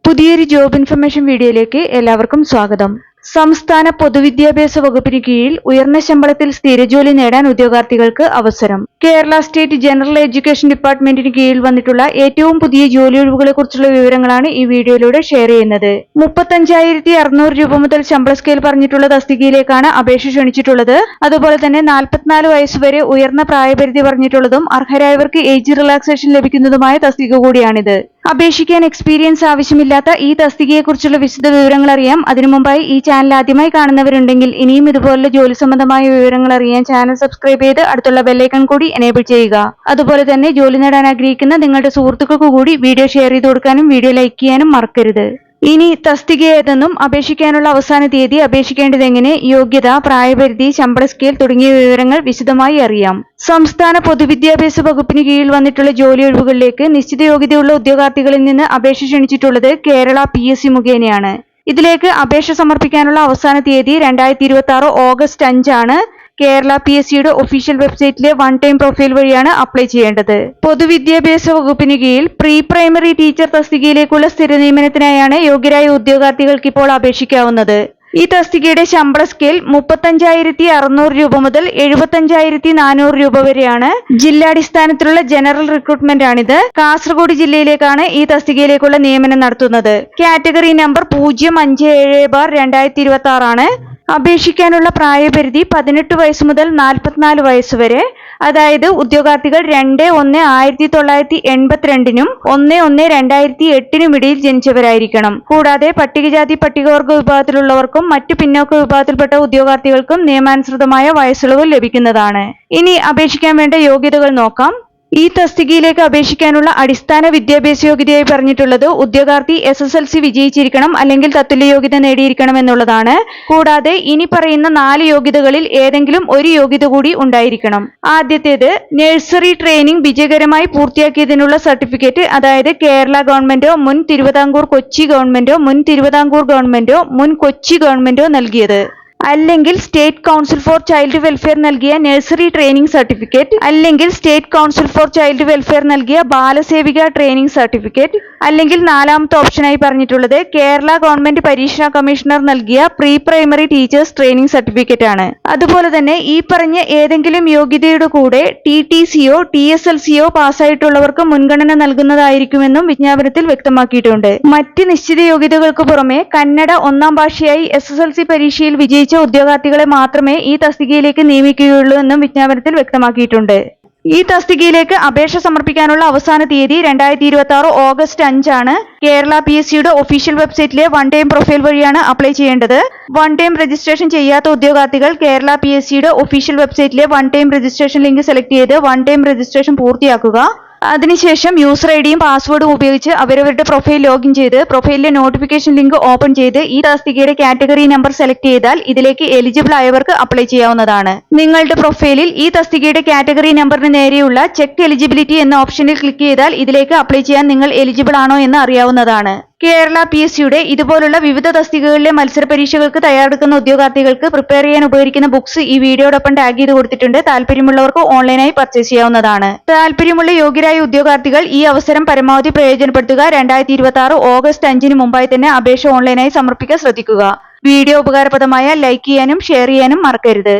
പുതിയൊരു job information വീഡിയോയിലേക്ക് എല്ലാവർക്കും സ്വാഗതം. സംസ്ഥാന പൊതുവിദ്യാഭ്യാസ വകുപ്പിന് കീഴിൽ ഉയർന്ന ശമ്പളത്തിൽ സ്ഥിരജോലി നേടാൻ ഉദ്യോഗാർത്ഥികൾക്ക് അവസരം. കേരള സ്റ്റേറ്റ് ജനറൽ എഡ്യൂക്കേഷൻ ഡിപ്പാർട്ട്മെന്റിന് കീഴിൽ വന്നിട്ടുള്ള ഏറ്റവും പുതിയ ജോലി ഒഴിവുകളെ കുറിച്ചുള്ള വിവരങ്ങളാണ് ഈ വീഡിയോയിലൂടെ ഷെയർ ചെയ്യുന്നത്. 35,600 രൂപ മുതൽ ശമ്പള സ്കെയിൽ പറഞ്ഞിട്ടുള്ള തസ്തികയിലേക്കാണ് അപേക്ഷ ക്ഷണിച്ചിട്ടുള്ളത്. അതുപോലെ തന്നെ 44 വയസ്സുവരെ ഉയർന്ന പ്രായപരിധി പറഞ്ഞിട്ടുള്ളതും അർഹരായവർക്ക് ഏജ് റിലാക്സേഷൻ ലഭിക്കുന്നതുമായ തസ്തിക കൂടിയാണിത്. അപേക്ഷിക്കാൻ എക്സ്പീരിയൻസ് ആവശ്യമില്ലാത്ത ഈ തസ്തികയെക്കുറിച്ചുള്ള വിശദ വിവരങ്ങൾ അറിയാം. അതിനു മുമ്പായി ഈ ചാനൽ ആദ്യമായി കാണുന്നവരുണ്ടെങ്കിൽ ഇനിയും ഇതുപോലുള്ള ജോലി സംബന്ധമായ വിവരങ്ങൾ അറിയാൻ ചാനൽ സബ്സ്ക്രൈബ് ചെയ്ത് അടുത്തുള്ള ബെല്ലൈക്കൺ കൂടി എനേബിൾ ചെയ്യുക. അതുപോലെ തന്നെ ജോലി നേടാൻ ആഗ്രഹിക്കുന്ന നിങ്ങളുടെ സുഹൃത്തുക്കൾക്ക് കൂടി വീഡിയോ ഷെയർ ചെയ്ത് കൊടുക്കാനും വീഡിയോ ലൈക്ക് ചെയ്യാനും മറക്കരുത്. ഇനി തസ്തിക ഏതെന്നും അപേക്ഷിക്കാനുള്ള അവസാന തീയതി, അപേക്ഷിക്കേണ്ടതെങ്ങനെ, യോഗ്യത, പ്രായപരിധി, ശമ്പള സ്കെയിൽ തുടങ്ങിയ വിവരങ്ങൾ വിശദമായി അറിയാം. സംസ്ഥാന പൊതുവിദ്യാഭ്യാസ വകുപ്പിന് കീഴിൽ വന്നിട്ടുള്ള ജോലി ഒഴിവുകളിലേക്ക് നിശ്ചിത യോഗ്യതയുള്ള ഉദ്യോഗാർത്ഥികളിൽ നിന്ന് അപേക്ഷ ക്ഷണിച്ചിട്ടുള്ളത് കേരള PSC മുഖേനയാണ്. ഇതിലേക്ക് അപേക്ഷ സമർപ്പിക്കാനുള്ള അവസാന തീയതി 2026 ഓഗസ്റ്റ് 5 ആണ്. കേരള PSCയുടെ ഒഫീഷ്യൽ വെബ്സൈറ്റിലെ വൺ ടൈം പ്രൊഫൈൽ വഴിയാണ് അപ്ലൈ ചെയ്യേണ്ടത്. പൊതുവിദ്യാഭ്യാസ വകുപ്പിന് കീഴിൽ പ്രീ പ്രൈമറി ടീച്ചർ തസ്തികയിലേക്കുള്ള സ്ഥിര നിയമനത്തിനായാണ് യോഗ്യരായ ഉദ്യോഗാർത്ഥികൾക്ക് ഇപ്പോൾ അപേക്ഷിക്കാവുന്നത്. ഈ തസ്തികയുടെ ശമ്പള സ്കെയിൽ 35,600 രൂപ മുതൽ 75,400 രൂപ വരെയാണ്. ജില്ലാടിസ്ഥാനത്തിലുള്ള ജനറൽ റിക്രൂട്ട്മെന്റ് ആണിത്. കാസർഗോഡ് ജില്ലയിലേക്കാണ് ഈ തസ്തികയിലേക്കുള്ള നിയമനം നടത്തുന്നത്. കാറ്റഗറി നമ്പർ 057/2026 ആണ്. അപേക്ഷിക്കാനുള്ള പ്രായപരിധി 18 വയസ്സ് മുതൽ 44 വയസ്സ് വരെ. അതായത് ഉദ്യോഗാർത്ഥികൾ 2/1/1982 1/1/2008 ഇടയിൽ ജനിച്ചവരായിരിക്കണം. കൂടാതെ പട്ടികജാതി പട്ടികവർഗ വിഭാഗത്തിലുള്ളവർക്കും മറ്റു പിന്നോക്ക വിഭാഗത്തിൽപ്പെട്ട ഉദ്യോഗാർത്ഥികൾക്കും നിയമാനുസൃതമായ വയസ്സിളവ് ലഭിക്കുന്നതാണ്. ഇനി അപേക്ഷിക്കാൻ വേണ്ട യോഗ്യതകൾ നോക്കാം. ഈ തസ്തികയിലേക്ക് അപേക്ഷിക്കാനുള്ള അടിസ്ഥാന വിദ്യാഭ്യാസ യോഗ്യതയായി പറഞ്ഞിട്ടുള്ളത് ഉദ്യോഗാർത്ഥി SSLC വിജയിച്ചിരിക്കണം അല്ലെങ്കിൽ തത്തുല്യ യോഗ്യത നേടിയിരിക്കണം എന്നുള്ളതാണ്. കൂടാതെ ഇനി പറയുന്ന 4 യോഗ്യതകളിൽ ഏതെങ്കിലും ഒരു യോഗ്യത കൂടി ഉണ്ടായിരിക്കണം. ആദ്യത്തേത് നഴ്സറി ട്രെയിനിങ് വിജയകരമായി പൂർത്തിയാക്കിയതിനുള്ള സർട്ടിഫിക്കറ്റ്, അതായത് കേരള ഗവൺമെന്റോ മുൻ തിരുവിതാംകൂർ കൊച്ചി ഗവൺമെന്റോ മുൻ തിരുവിതാംകൂർ ഗവൺമെന്റോ മുൻ കൊച്ചി ഗവൺമെന്റോ നൽകിയത്, അല്ലെങ്കിൽ state council for child welfare നൽകിയ നഴ്സറി ട്രെയിനിങ് സർട്ടിഫിക്കറ്റ്, അല്ലെങ്കിൽ state council for child welfare നൽകിയ ബാലസേവിക ട്രെയിനിങ് സർട്ടിഫിക്കറ്റ്, അല്ലെങ്കിൽ നാലാമത്തെ ഓപ്ഷനായി പറഞ്ഞിട്ടുള്ളത് കേരള ഗവൺമെന്റ് പരീക്ഷാ കമ്മീഷണർ നൽകിയ pre primary teachers training certificate ആണ്. അതുപോലെ തന്നെ ഈ പറഞ്ഞ ഏതെങ്കിലും യോഗ്യതയുടെ കൂടെ TTCയോ TSLCയോ പാസ്സായിട്ടുള്ളവർക്ക് മുൻഗണന നൽകുന്നതായിരിക്കുമെന്നും വിജ്ഞാപനത്തിൽ വ്യക്തമാക്കിയിട്ടുണ്ട്. മറ്റ് നിശ്ചിത യോഗ്യതകൾക്ക് പുറമെ കന്നഡ 1ാം ഭാഷയായി SSLC പരീക്ഷയിൽ വിജയിച്ച ഉദ്യോഗാർത്ഥികളെ മാത്രമേ ഈ തസ്തികയിലേക്ക് നിയമിക്കുകയുള്ളൂ എന്നും വിജ്ഞാപനത്തിൽ വ്യക്തമാക്കിയിട്ടുണ്ട്. ഈ തസ്തികയിലേക്ക് അപേക്ഷ സമർപ്പിക്കാനുള്ള അവസാന തീയതി 2026 ഓഗസ്റ്റ് 5 ആണ്. കേരള PSCയുടെ ഒഫീഷ്യൽ വെബ്സൈറ്റിലെ വൺ ടൈം പ്രൊഫൈൽ വഴിയാണ് അപ്ലൈ ചെയ്യേണ്ടത്. വൺ ടൈം രജിസ്ട്രേഷൻ ചെയ്യാത്ത ഉദ്യോഗാർത്ഥികൾ കേരള PSCയുടെ ഒഫീഷ്യൽ വെബ്സൈറ്റിലെ one time registration link select ചെയ്ത് വൺ ടൈം രജിസ്ട്രേഷൻ പൂർത്തിയാക്കുക. അതിനുശേഷം യൂസർ ഐഡിയും പാസ്വേഡും ഉപയോഗിച്ച് അവരവരുടെ പ്രൊഫൈൽ ലോഗിൻ ചെയ്ത് പ്രൊഫൈലിലെ നോട്ടിഫിക്കേഷൻ ലിങ്ക് ഓപ്പൺ ചെയ്ത് ഈ തസ്തികയുടെ കാറ്റഗറി നമ്പർ സെലക്ട് ചെയ്താൽ ഇതിലേക്ക് എലിജിബിൾ ആയവർക്ക് അപ്ലൈ ചെയ്യാവുന്നതാണ്. നിങ്ങളുടെ പ്രൊഫൈലിൽ ഈ തസ്തികയുടെ കാറ്റഗറി നമ്പറിന് നേരെയുള്ള ചെക്ക് എലിജിബിലിറ്റി എന്ന ഓപ്ഷനിൽ ക്ലിക്ക് ചെയ്താൽ ഇതിലേക്ക് അപ്ലൈ ചെയ്യാൻ നിങ്ങൾ എലിജിബിൾ ആണോ എന്ന് അറിയാവുന്നതാണ്. കേരള PSCയുടെ ഇതുപോലുള്ള വിവിധ തസ്തികകളിലെ മത്സര പരീക്ഷകൾക്ക് തയ്യാറെടുക്കുന്ന ഉദ്യോഗാർത്ഥികൾക്ക് പ്രിപ്പയർ ചെയ്യാൻ ഉപകരിക്കുന്ന ബുക്സ് ഈ വീഡിയോടൊപ്പം ടാഗ് ചെയ്ത് കൊടുത്തിട്ടുണ്ട്. താല്പര്യമുള്ളവർക്ക് ഓൺലൈനായി പർച്ചേസ് ചെയ്യാവുന്നതാണ്. താല്പര്യമുള്ള യോഗ്യരായ ഉദ്യോഗാർത്ഥികൾ ഈ അവസരം പരമാവധി പ്രയോജനപ്പെടുത്തുക. 2026 ഓഗസ്റ്റ് 5 മുമ്പായി തന്നെ അപേക്ഷ ഓൺലൈനായി സമർപ്പിക്കാൻ ശ്രദ്ധിക്കുക. വീഡിയോ ഉപകാരപ്രദമായ ലൈക്ക് ചെയ്യാനും ഷെയർ ചെയ്യാനും മറക്കരുത്.